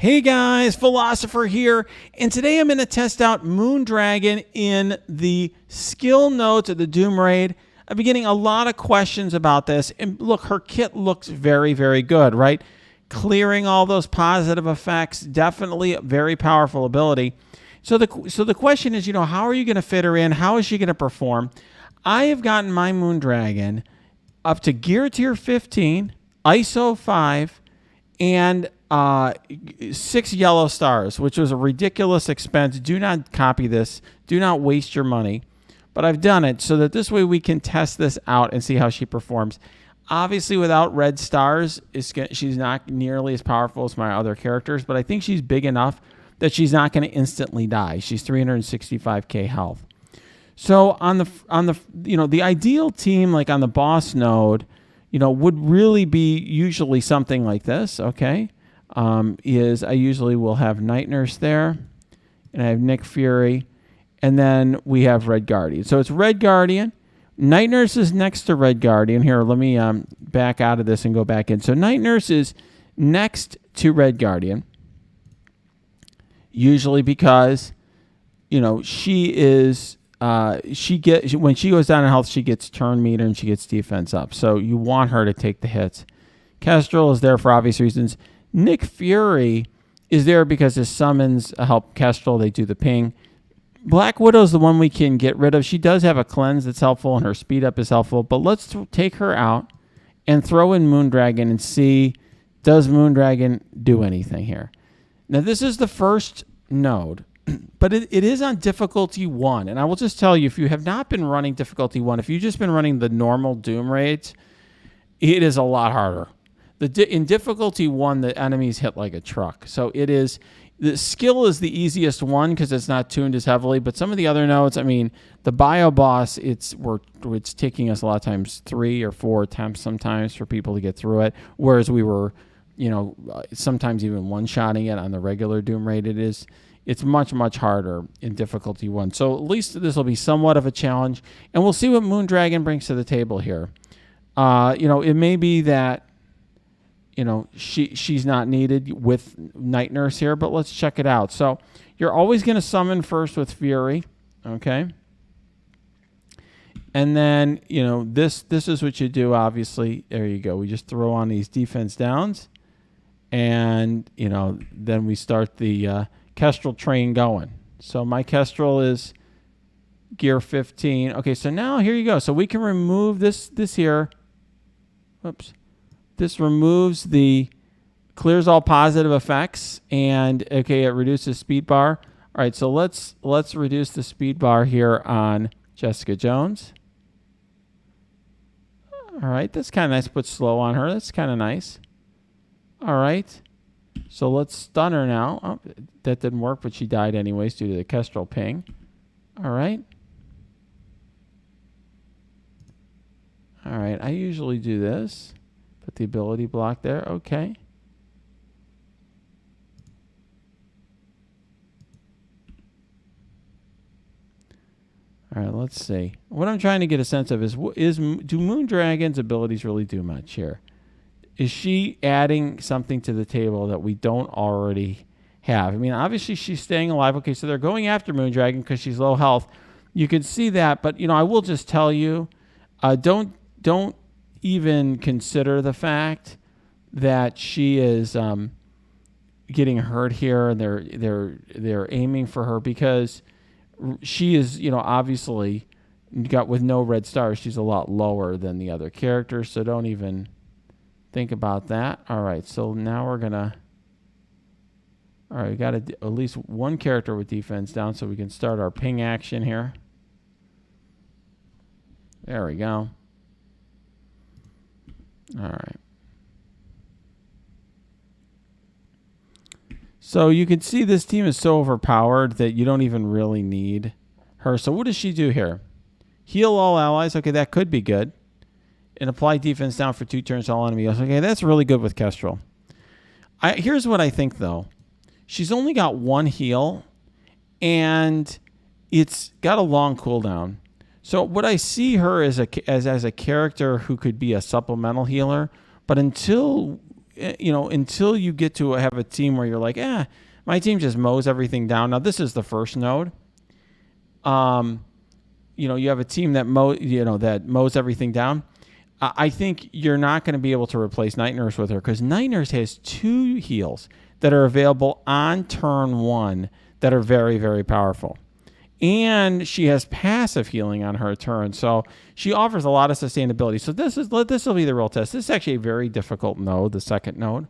Hey guys, Philosopher here, and today I'm going to test out Moondragon in the skill notes of the Doom Raid. I've been getting a lot of questions about this, and look, her kit looks very, very good, right? Clearing all those positive effects, definitely a very powerful ability. So the question is, how are you going to fit her in? How is she going to perform? I have gotten my Moondragon up to Gear Tier 15, ISO 5, and 6 yellow stars, which was a ridiculous expense. Do not copy this. Do not waste your money. But I've done it so that this way we can test this out and see how she performs. Obviously, without red stars, she's not nearly as powerful as my other characters, but I think she's big enough that she's not going to instantly die. She's 365k health. So on the ideal team, like on the boss node, would really be usually something like this. Okay. I usually will have Night Nurse there, and I have Nick Fury, and then we have Red Guardian. So it's Red Guardian. Night Nurse is next to Red Guardian. Here, let me back out of this and go back in. So Night Nurse is next to Red Guardian, usually because, she is, when she goes down in health, she gets turn meter and she gets defense up. So you want her to take the hits. Kestrel is there for obvious reasons. Nick Fury is there because his summons help Kestrel. They do the ping. Black Widow's the one we can get rid of. She does have a cleanse that's helpful, and her speed up is helpful. But let's take her out and throw in Moondragon and see, does Moondragon do anything here? Now, this is the first node, but it is on difficulty 1. And I will just tell you, if you have not been running difficulty 1, if you've just been running the normal Doom raids, it is a lot harder. In difficulty 1, the enemies hit like a truck. So the skill is the easiest one because it's not tuned as heavily. But some of the other nodes, the bio boss, it's taking us a lot of times 3 or 4 attempts sometimes for people to get through it. Whereas we were, sometimes even one-shotting it on the regular Doom raid. It's much, much harder in difficulty 1. So at least this will be somewhat of a challenge. And we'll see what Moondragon brings to the table here. It may be that, she's not needed with Night Nurse here, but let's check it out. So you're always going to summon first with Fury, okay? And then, this is what you do, obviously. There you go. We just throw on these defense downs, and, then we start the Kestrel train going. So my Kestrel is Gear 15. Okay, so now here you go. So we can remove this here. Whoops. This removes clears all positive effects, and okay, it reduces speed bar. All right, so let's reduce the speed bar here on Jessica Jones. All right, that's kind of nice. Put slow on her. That's kind of nice. All right, so let's stun her now. Oh, that didn't work, but she died anyways due to the Kestrel ping. All right. All right, I usually do this. Put the ability block there. Okay. All right, let's see. What I'm trying to get a sense of is do Moondragon's abilities really do much here? Is she adding something to the table that we don't already have? Obviously she's staying alive. Okay, so they're going after Moondragon because she's low health. You can see that, but I will just tell you, don't even consider the fact that she is getting hurt here, and they're aiming for her because she is, obviously with no red stars, she's a lot lower than the other characters, so don't even think about that. All right, so now we got at least one character with defense down so we can start our ping action here. There we go. All right. So you can see this team is so overpowered that you don't even really need her. So what does she do here? Heal all allies. Okay, that could be good. And apply defense down for 2 turns to all enemies. Okay, that's really good with Kestrel. Here's what I think, though. She's only got 1 heal, and it's got a long cooldown. So what I see her as a character who could be a supplemental healer, but until until you get to have a team where you're like, my team just mows everything down. Now, this is the first node. You have a team that mows everything down. I think you're not going to be able to replace Night Nurse with her because Night Nurse has 2 heals that are available on turn 1 that are very, very powerful. And she has passive healing on her turn, so she offers a lot of sustainability. So this will be the real test. This is actually a very difficult node, the second node.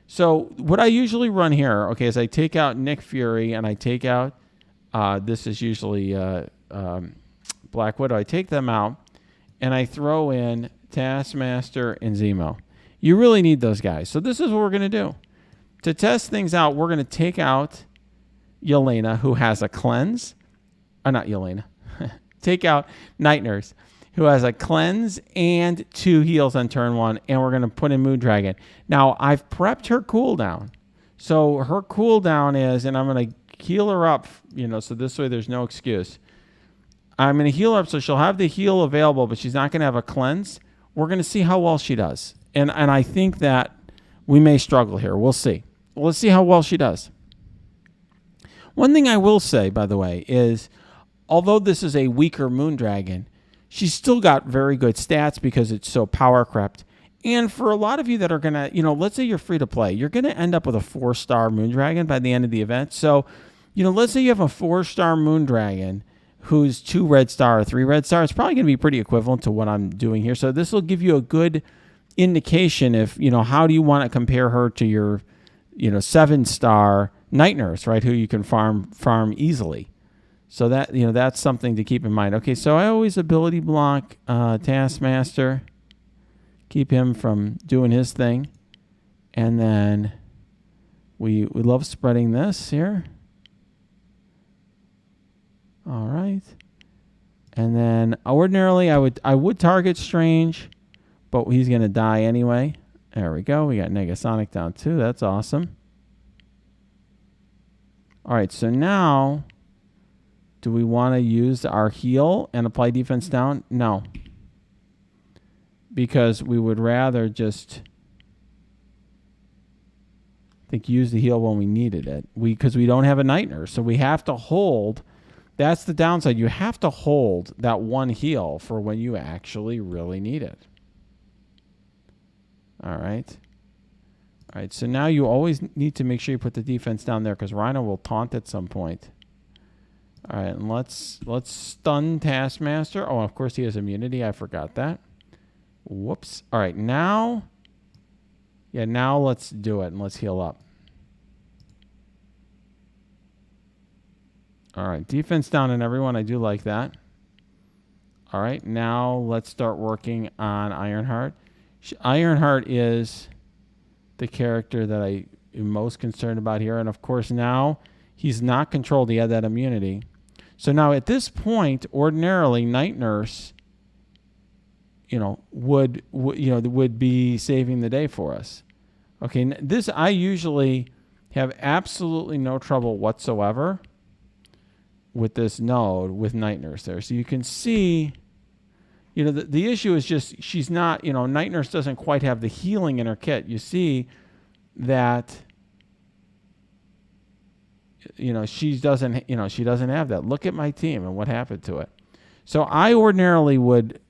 So what I usually run here, okay, is I take out Nick Fury and I take out, this is usually Black Widow. I take them out and I throw in Taskmaster and Zemo. You really need those guys. So this is what we're going to do. To test things out, we're going to take out Yelena, who has a cleanse. Not Yelena. Take out Night Nurse, who has a cleanse and 2 heals on turn 1, and we're going to put in Moondragon. Now, I've prepped her cooldown. So her cooldown is, and I'm going to heal her up, so this way there's no excuse. I'm going to heal her up so she'll have the heal available, but she's not going to have a cleanse. We're going to see how well she does. And I think that we may struggle here. We'll see. Let's see how well she does. One thing I will say, by the way, is although this is a weaker Moondragon, she's still got very good stats because it's so power crept. And for a lot of you that are going to, let's say you're free to play, you're going to end up with a 4-star Moondragon by the end of the event. So, let's say you have a 4-star Moondragon who's 2 red star or 3 red star. It's probably going to be pretty equivalent to what I'm doing here. So this will give you a good indication if, how do you want to compare her to your, 7-star Night Nurse, right? Who you can farm easily. So that, that's something to keep in mind. Okay, so I always ability block Taskmaster, keep him from doing his thing. And then we love spreading this here. All right. And then ordinarily I would target Strange, but he's going to die anyway. There we go. We got Negasonic down too. That's awesome. All right, so now do we want to use our heal and apply defense down? No. Because we would rather just use the heal when we needed it. Because we don't have a Night Nurse, so we have to hold. That's the downside. You have to hold that 1 heal for when you actually really need it. All right. All right, so now you always need to make sure you put the defense down there because Rhino will taunt at some point. All right, and let's stun Taskmaster. Oh, of course he has immunity. I forgot that. Whoops. All right, now let's do it and let's heal up. All right, defense down on everyone. I do like that. All right, now let's start working on Ironheart. Ironheart is the character that I am most concerned about here. And, of course, now he's not controlled. He had that immunity. So now at this point, ordinarily, Night Nurse, would be saving the day for us. Okay, this I usually have absolutely no trouble whatsoever with this node with Night Nurse there. So you can see, the issue is just she's not, Night Nurse doesn't quite have the healing in her kit. You see that, she doesn't have that. Look at my team and what happened to it. So I ordinarily would,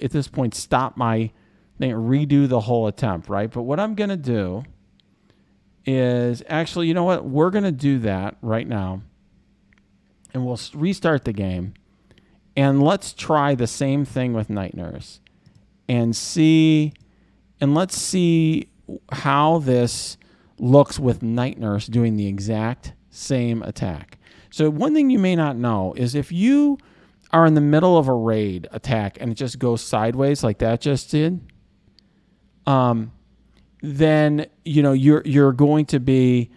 at this point stop my thing, redo the whole attempt, right? But what I'm going to do is actually, we're going to do that right now. And we'll restart the game. And let's try the same thing with Night Nurse. And let's see how this looks with Night Nurse doing the exact same attack. So one thing you may not know is if you are in the middle of a raid attack and it just goes sideways like that just did, then you're going to be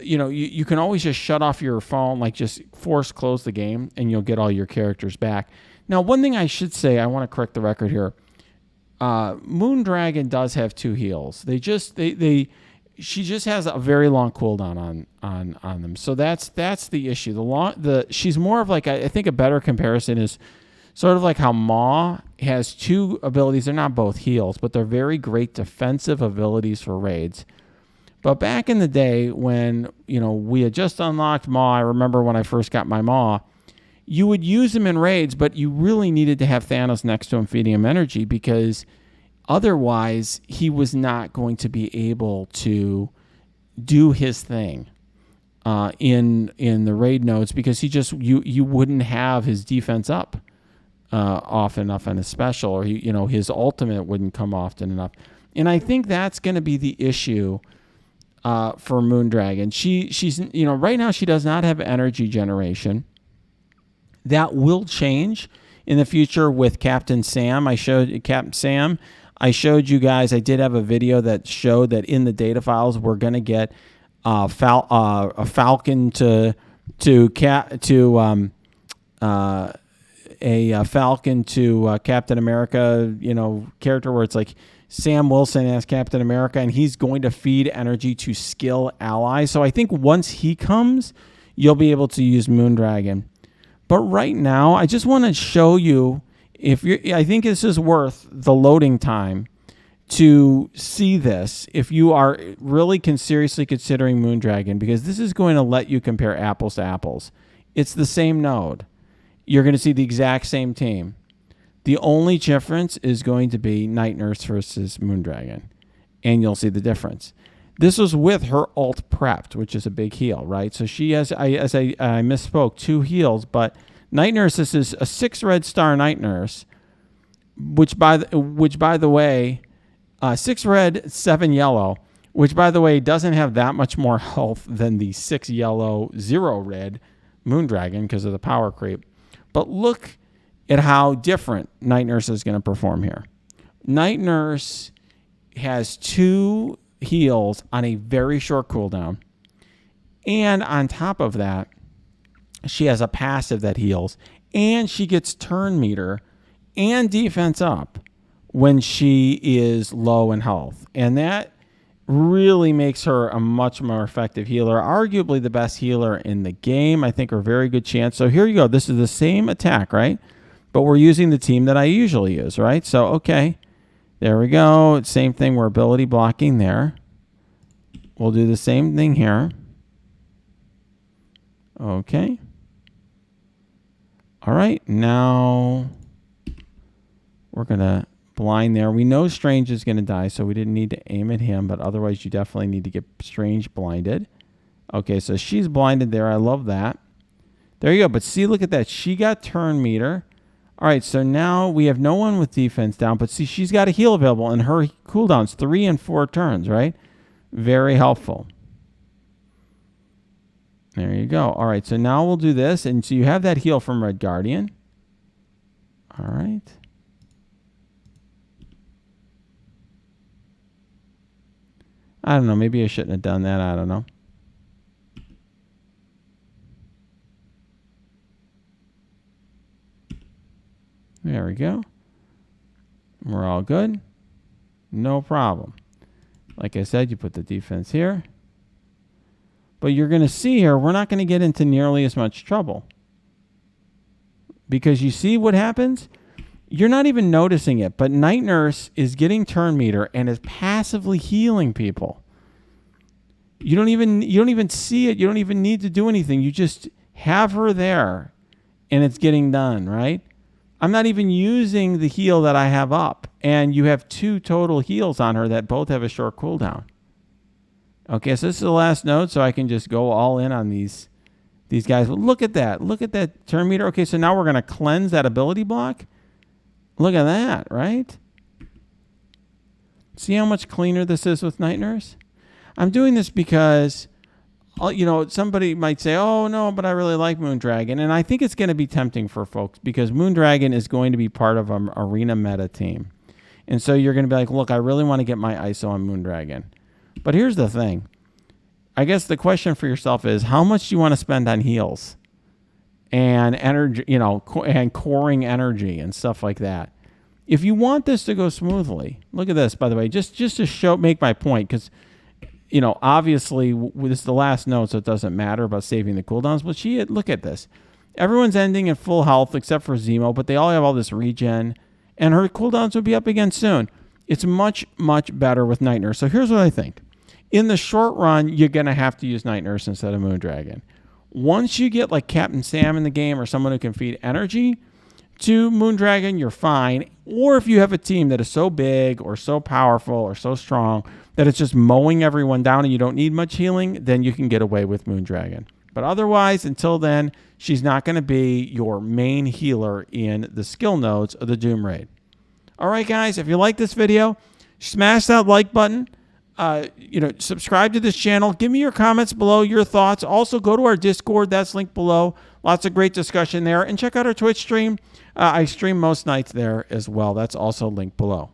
you can always just shut off your phone, like just force close the game, and you'll get all your characters back. Now, one thing I should say, I want to correct the record here. Moondragon does have 2 heals. She just has a very long cooldown on them. So that's the issue. She's more of like, I think a better comparison is Sort of like how Maw has two abilities. They're not both heals, but they're very great defensive abilities for raids. But back in the day when, we had just unlocked Maw, I remember when I first got my Maw, you would use him in raids, but you really needed to have Thanos next to him feeding him energy, because otherwise he was not going to be able to do his thing in the raid nodes, because he just you wouldn't have his defense up often enough on his special, or his ultimate wouldn't come often enough. And I think that's going to be the issue for Moondragon. She's right now she does not have energy generation. That will change in the future with Captain Sam. I showed you guys. I did have a video that showed that in the data files we're going to get a Falcon to Captain America, character where it's like Sam Wilson as Captain America, and he's going to feed energy to skill allies. So I think once he comes, you'll be able to use Moondragon. But right now, I just want to show you, I think this is worth the loading time to see this if you are really seriously considering Moondragon, because this is going to let you compare apples to apples. It's the same node. You're going to see the exact same team. The only difference is going to be Night Nurse versus Moondragon, and you'll see the difference. This was with her ult prepped, which is a big heal, right? So she has, I misspoke, 2 heals, but Night Nurse, this is a 6 red star Night Nurse, which by the way, 6 red, 7 yellow, which by the way doesn't have that much more health than the 6 yellow, 0 red Moondragon because of the power creep. But look at how different Night Nurse is going to perform here. Night Nurse has 2 heals on a very short cooldown. And on top of that, she has a passive that heals. And she gets turn meter and defense up when she is low in health. And that really makes her a much more effective healer. Arguably the best healer in the game. I think a very good chance. So here you go. This is the same attack, right? But we're using the team that I usually use, right? So, okay. There we go. Same thing. We're ability blocking there. We'll do the same thing here. Okay. All right. Now we're going to blind there. We know Strange is going to die, so we didn't need to aim at him, but otherwise you definitely need to get Strange blinded. Okay, so she's blinded there. I love that. There you go. But see, look at that. She got turn meter. All right, so now we have no one with defense down, but see, she's got a heal available, and her cooldown's 3 and 4 turns, right? Very helpful. There you go. All right, so now we'll do this, and so you have that heal from Red Guardian. All right. I don't know. Maybe I shouldn't have done that. I don't know. There we go. We're all good. No problem. Like I said, you put the defense here. But you're going to see here, we're not going to get into nearly as much trouble. Because you see what happens? You're not even noticing it, but Night Nurse is getting turn meter and is passively healing people. You don't even see it. You don't even need to do anything. You just have her there and it's getting done, right? I'm not even using the heal that I have up, and you have 2 total heals on her that both have a short cooldown. Okay, so this is the last node, so I can just go all in on these guys. But look at that. Look at that turn meter. Okay, so now we're going to cleanse that ability block. Look at that, right? See how much cleaner this is with Night Nurse? I'm doing this because, somebody might say, oh, no, but I really like Moondragon. And I think it's going to be tempting for folks because Moondragon is going to be part of an arena meta team. And so you're going to be like, look, I really want to get my ISO on Moondragon. But here's the thing. I guess the question for yourself is, how much do you want to spend on heals and energy, and coring energy and stuff like that? If you want this to go smoothly, look at this, by the way, just to make my point, because obviously this is the last node, so it doesn't matter about saving the cooldowns. But look at this. Everyone's ending in full health except for Zemo, but they all have all this regen, and her cooldowns will be up again soon. It's much, much better with Night Nurse. So here's what I think. In the short run, you're going to have to use Night Nurse instead of Moondragon. Once you get like Captain Sam in the game or someone who can feed energy to Moondragon, you're fine. Or if you have a team that is so big or so powerful or so strong that it's just mowing everyone down and you don't need much healing, then you can get away with Moondragon. But otherwise, until then, she's not going to be your main healer in the skill nodes of the Doom Raid. All right, guys, if you like this video, smash that like button. Subscribe to this channel. Give me your comments below, your thoughts. Also, go to our Discord. That's linked below. Lots of great discussion there. And check out our Twitch stream. I stream most nights there as well. That's also linked below.